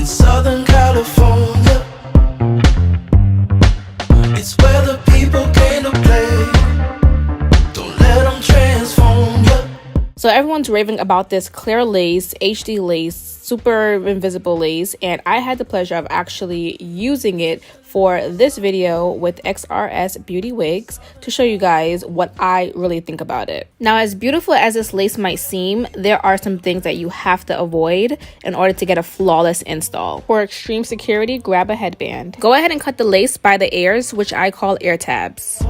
in Southern California. It's where the people came to play. Don't let them transform you. So everyone's raving about this clear lace, HD lace, super invisible lace, and I had the pleasure of actually using it for this video with XrsBeauty wigs to show you guys what I really think about it. Now, as beautiful as this lace might seem, there are some things that you have to avoid in order to get a flawless install. For extreme security, grab a headband. Go ahead and cut the lace by the ears, which I call ear tabs.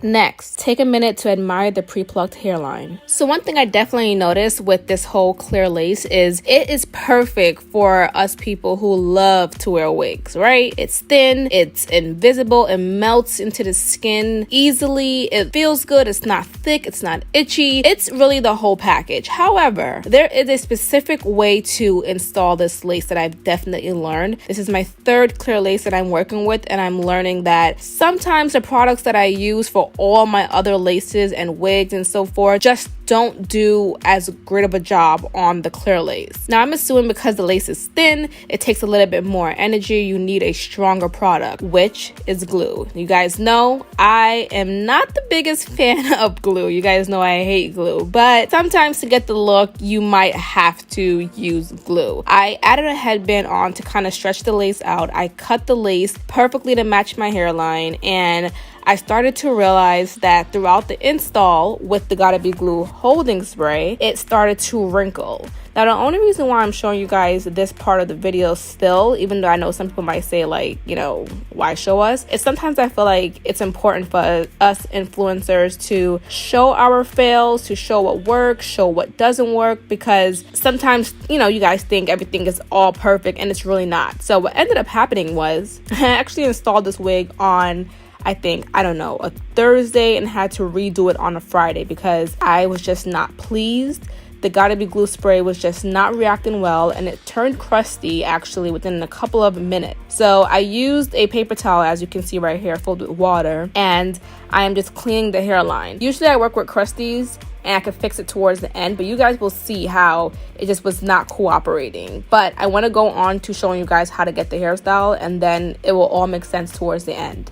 Next, take a minute to admire the pre-plucked hairline. So one thing I definitely noticed with this whole clear lace is it is perfect for us people who love to wear wigs, right? It's thin, it's invisible, it melts into the skin easily, it feels good, it's not thick, it's not itchy. It's really the whole package. However, there is a specific way to install this lace that I've definitely learned. This is my third clear lace that I'm working with, and I'm learning that sometimes the products that I use for all my other laces and wigs and so forth just don't do as great of a job on the clear lace. Now, I'm assuming because the lace is thin, it takes a little bit more energy. You need a stronger product, which is glue. You guys know I am not the biggest fan of glue. You guys know I hate glue, but sometimes to get the look, you might have to use glue. I added a headband on to kind of stretch the lace out. I cut the lace perfectly to match my hairline, and I started to realize that throughout the install with the Gotta Be Glue holding spray, it started to wrinkle. Now, the only reason why I'm showing you guys this part of the video still, even though I know some people might say, like, you know, why show us? Is sometimes I feel like it's important for us influencers to show our fails, to show what works, show what doesn't work, because sometimes, you know, you guys think everything is all perfect and it's really not. So what ended up happening was I actually installed this wig on, I think, I don't know, a Thursday, and had to redo it on a Friday because I was just not pleased. The Gotta Be Glue spray was just not reacting well, and it turned crusty actually within a couple of minutes. So I used a paper towel, as you can see right here, filled with water, and I am just cleaning the hairline. Usually I work with crusties and I can fix it towards the end, but you guys will see how it just was not cooperating. But I want to go on to showing you guys how to get the hairstyle, and then it will all make sense towards the end.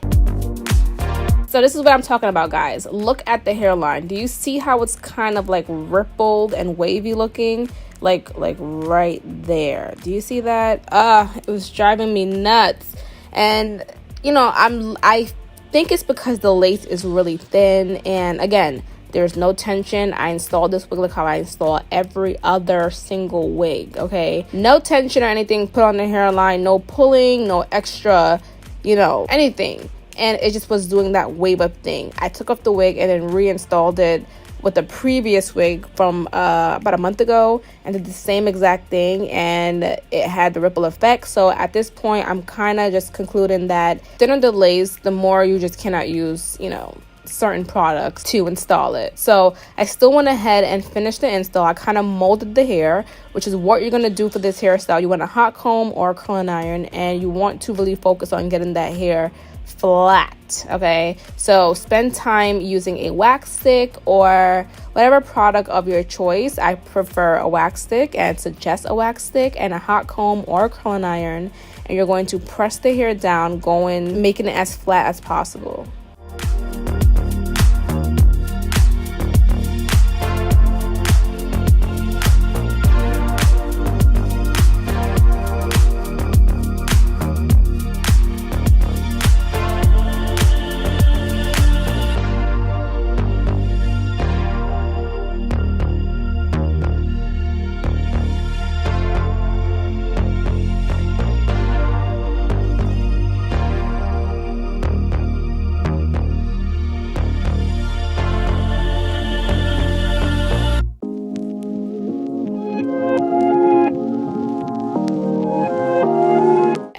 So this is what I'm talking about, guys. Look at the hairline. Do you see how it's kind of like rippled and wavy looking? Like right there. Do you see that? It was driving me nuts. And you know, I think it's because the lace is really thin, and again, there's no tension. I installed this wig like how I install every other single wig, okay? No tension or anything put on the hairline, no pulling, no extra, you know, anything. And it just was doing that wave up thing. I took off the wig and then reinstalled it with the previous wig from about a month ago, and did the same exact thing, and it had the ripple effect. So at this point, I'm kind of just concluding that thinner the lace, the more you just cannot use, you know, certain products to install it. So I still went ahead and finished the install. I kind of molded the hair, which is what you're going to do for this hairstyle. You want a hot comb or a curling iron, and you want to really focus on getting that hair flat. Okay, so spend time using a wax stick or whatever product of your choice. I prefer a wax stick and suggest a wax stick and a hot comb or a curling iron, and you're going to press the hair down, making it as flat as possible.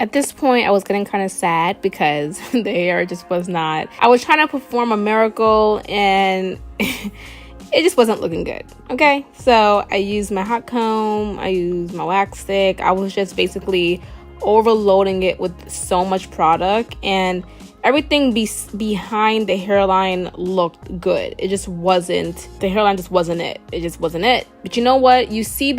At this point, I was getting kind of sad because the hair just was not... I was trying to perform a miracle and it just wasn't looking good. Okay, so I used my hot comb, I used my wax stick. I was just basically overloading it with so much product, and everything behind the hairline looked good. It just wasn't, the hairline just wasn't it. It just wasn't it. But you know what? You see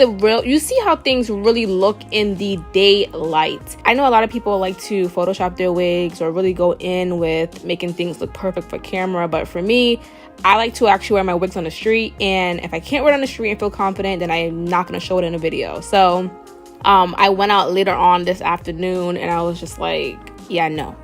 how things really look in the daylight. I know a lot of people like to Photoshop their wigs or really go in with making things look perfect for camera, but for me, I like to actually wear my wigs on the street, and if I can't wear it on the street and feel confident, then I'm not going to show it in a video. So I went out later on this afternoon and I was just like, yeah, no,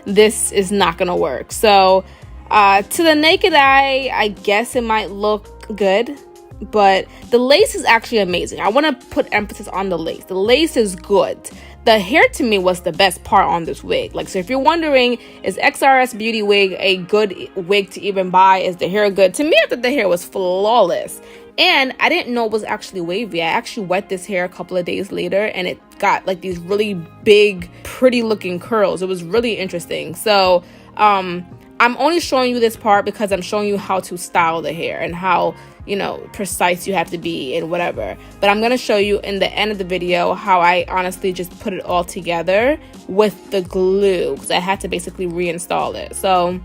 this is not going to work. So to the naked eye, I guess it might look good, but the lace is actually amazing. I want to put emphasis on the lace. The lace is good. The hair to me was the best part on this wig. Like, so if you're wondering, is XRS Beauty wig a good wig to even buy? Is the hair good? To me, I thought the hair was flawless. And I didn't know it was actually wavy. I actually wet this hair a couple of days later and it got like these really big, pretty looking curls. It was really interesting. So I'm only showing you this part because I'm showing you how to style the hair and how, you know, precise you have to be and whatever. But I'm going to show you in the end of the video how I honestly just put it all together with the glue, because I had to basically reinstall it. So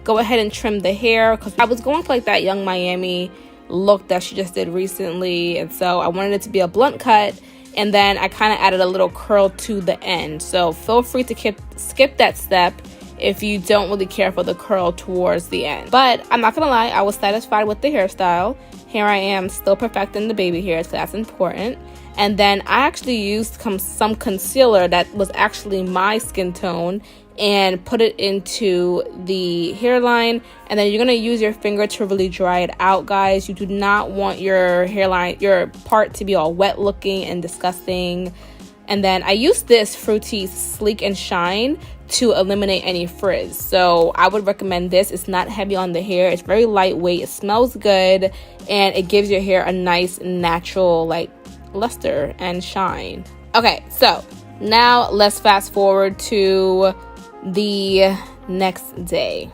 go ahead and trim the hair, because I was going for like that Young Miami look that she just did recently, and so I wanted it to be a blunt cut, and then I kind of added a little curl to the end. So feel free to skip that step if you don't really care for the curl towards the end. But I'm not gonna lie, I was satisfied with the hairstyle. Here I am still perfecting the baby hairs, so that's important. And then I actually used some concealer that was actually my skin tone and put it into the hairline, and then you're gonna use your finger to really dry it out, guys. You do not want your hairline, your part, to be all wet looking and disgusting. And then I used this Fruity Sleek and Shine to eliminate any frizz. So I would recommend this. It's not heavy on the hair. It's very lightweight. It smells good, and it gives your hair a nice natural like luster and shine. Okay, so now let's fast forward to the next day.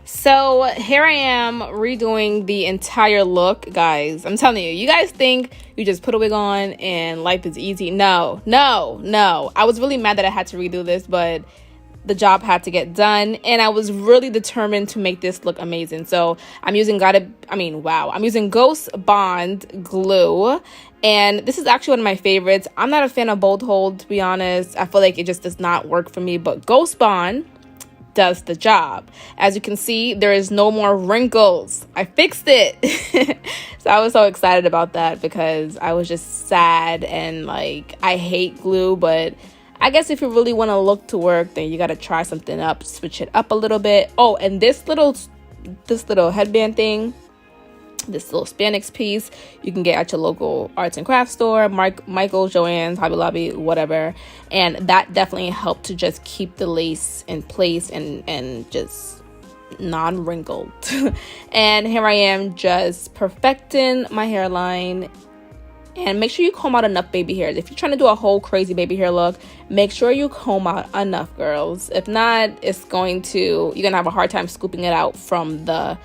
So here I am redoing the entire look, guys. I'm telling you, you guys think you just put a wig on and life is easy. No. I was really mad that I had to redo this, but the job had to get done, and I was really determined to make this look amazing. So I'm using I'm using Ghost Bond glue, and this is actually one of my favorites. I'm not a fan of Bold Hold, to be honest. I feel like it just does not work for me, but Ghost Bond does the job. As you can see, there is no more wrinkles. I fixed it. So I was so excited about that because I was just sad, and like, I hate glue, but I guess if you really want to look to work, then you got to try something up, switch it up a little bit. Oh, and this little headband thing, this little spandex piece, you can get at your local arts and crafts store, Michael's, Joann's, Hobby Lobby, whatever. And that definitely helped to just keep the lace in place and just non-wrinkled. And here I am just perfecting my hairline. And make sure you comb out enough baby hairs. If you're trying to do a whole crazy baby hair look, make sure you comb out enough, girls. If not, you're gonna have a hard time scooping it out from the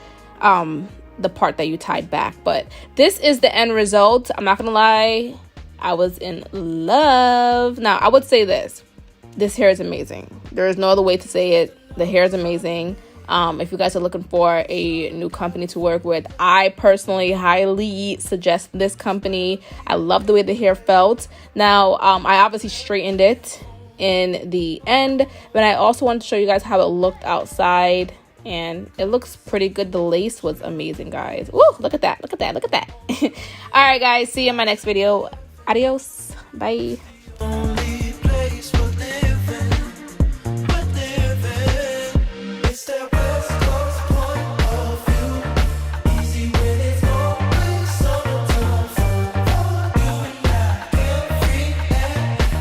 part that you tied back. But this is the end result. I'm not gonna lie, I was in love. Now, I would say this hair is amazing. There is no other way to say it. The hair is amazing. If you guys are looking for a new company to work with, I personally highly suggest this company. I love the way the hair felt. Now, I obviously straightened it in the end, but I also wanted to show you guys how it looked outside, and it looks pretty good. The lace was amazing, guys. Woo, look at that. All right, guys, see you in my next video. Adios. Bye.